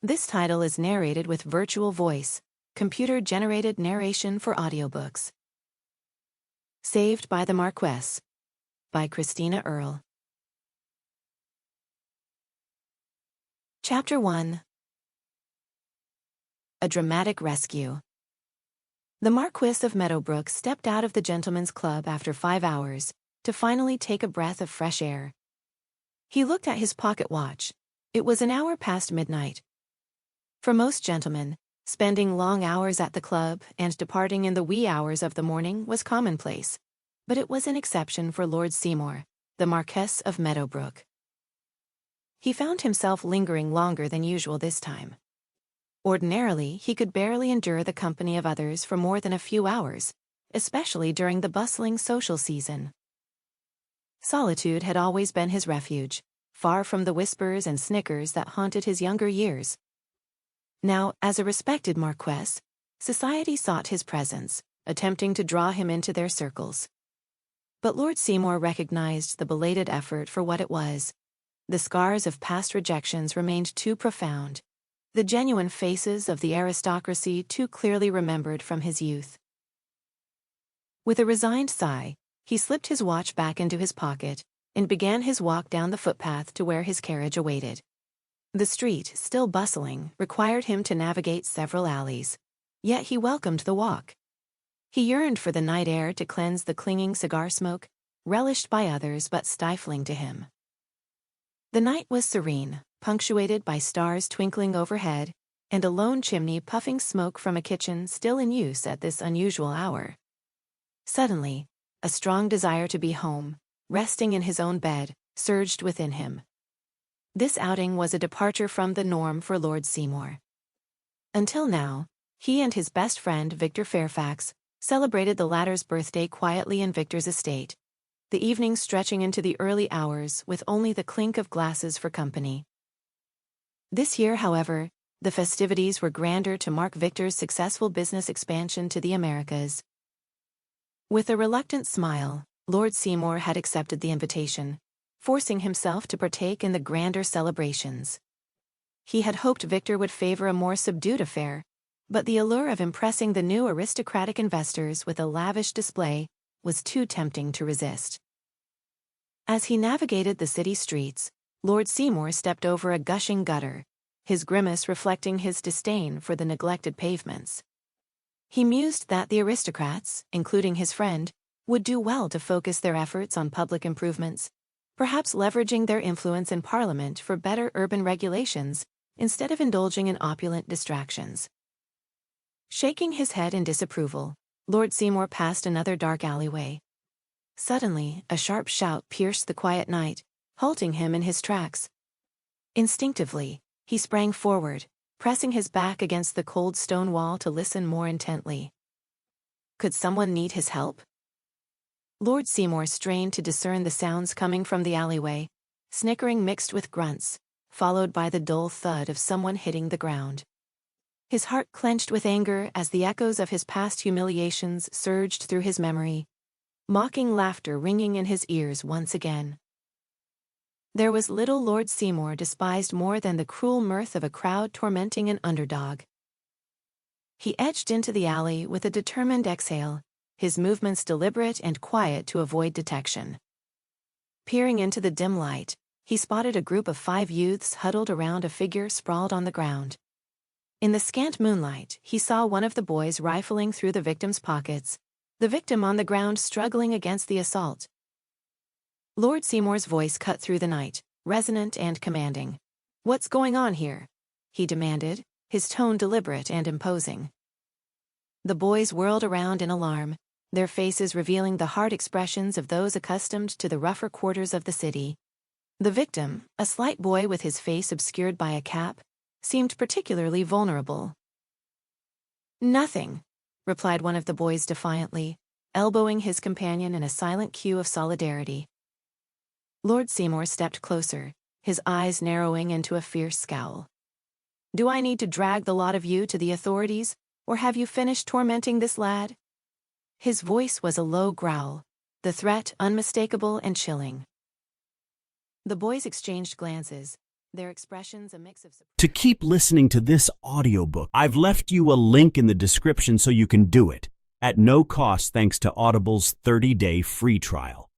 This title is narrated with virtual voice, computer-generated narration for audiobooks. Saved by the Marquess, by Kristina Earl. Chapter 1. A Dramatic Rescue. The Marquess of Meadowbrook stepped out of the gentlemen's club after 5 hours, to finally take a breath of fresh air. He looked at his pocket watch. It was an hour past midnight. For most gentlemen, spending long hours at the club and departing in the wee hours of the morning was commonplace, but it was an exception for Lord Seymour, the Marquess of Meadowbrook. He found himself lingering longer than usual this time. Ordinarily, he could barely endure the company of others for more than a few hours, especially during the bustling social season. Solitude had always been his refuge, far from the whispers and snickers that haunted his younger years. Now, as a respected Marquess, society sought his presence, attempting to draw him into their circles. But Lord Seymour recognized the belated effort for what it was. The scars of past rejections remained too profound, the genuine faces of the aristocracy too clearly remembered from his youth. With a resigned sigh, he slipped his watch back into his pocket and began his walk down the footpath to where his carriage awaited. The street, still bustling, required him to navigate several alleys, yet he welcomed the walk. He yearned for the night air to cleanse the clinging cigar smoke, relished by others but stifling to him. The night was serene, punctuated by stars twinkling overhead, and a lone chimney puffing smoke from a kitchen still in use at this unusual hour. Suddenly, a strong desire to be home, resting in his own bed, surged within him. This outing was a departure from the norm for Lord Seymour. Until now, he and his best friend Victor Fairfax celebrated the latter's birthday quietly in Victor's estate, the evening stretching into the early hours with only the clink of glasses for company. This year, however, the festivities were grander to mark Victor's successful business expansion to the Americas. With a reluctant smile, Lord Seymour had accepted the invitation, forcing himself to partake in the grander celebrations. He had hoped Victor would favor a more subdued affair, but the allure of impressing the new aristocratic investors with a lavish display was too tempting to resist. As he navigated the city streets, Lord Seymour stepped over a gushing gutter, his grimace reflecting his disdain for the neglected pavements. He mused that the aristocrats, including his friend, would do well to focus their efforts on public improvements, perhaps leveraging their influence in Parliament for better urban regulations instead of indulging in opulent distractions. Shaking his head in disapproval, Lord Seymour passed another dark alleyway. Suddenly, a sharp shout pierced the quiet night, halting him in his tracks. Instinctively, he sprang forward, pressing his back against the cold stone wall to listen more intently. Could someone need his help? Lord Seymour strained to discern the sounds coming from the alleyway, snickering mixed with grunts, followed by the dull thud of someone hitting the ground. His heart clenched with anger as the echoes of his past humiliations surged through his memory, mocking laughter ringing in his ears once again. There was little Lord Seymour despised more than the cruel mirth of a crowd tormenting an underdog. He edged into the alley with a determined exhale, his movements deliberate and quiet to avoid detection. Peering into the dim light, he spotted a group of 5 youths huddled around a figure sprawled on the ground. In the scant moonlight, he saw one of the boys rifling through the victim's pockets, the victim on the ground struggling against the assault. Lord Seymour's voice cut through the night, resonant and commanding. "What's going on here?" he demanded, his tone deliberate and imposing. The boys whirled around in alarm, their faces revealing the hard expressions of those accustomed to the rougher quarters of the city. The victim, a slight boy with his face obscured by a cap, seemed particularly vulnerable. "Nothing," replied one of the boys defiantly, elbowing his companion in a silent cue of solidarity. Lord Seymour stepped closer, his eyes narrowing into a fierce scowl. "Do I need to drag the lot of you to the authorities, or have you finished tormenting this lad?" His voice was a low growl, the threat unmistakable and chilling. The boys exchanged glances, their expressions a mix of surprise. To keep listening to this audiobook, I've left you a link in the description so you can do it, at no cost thanks to Audible's 30-day free trial.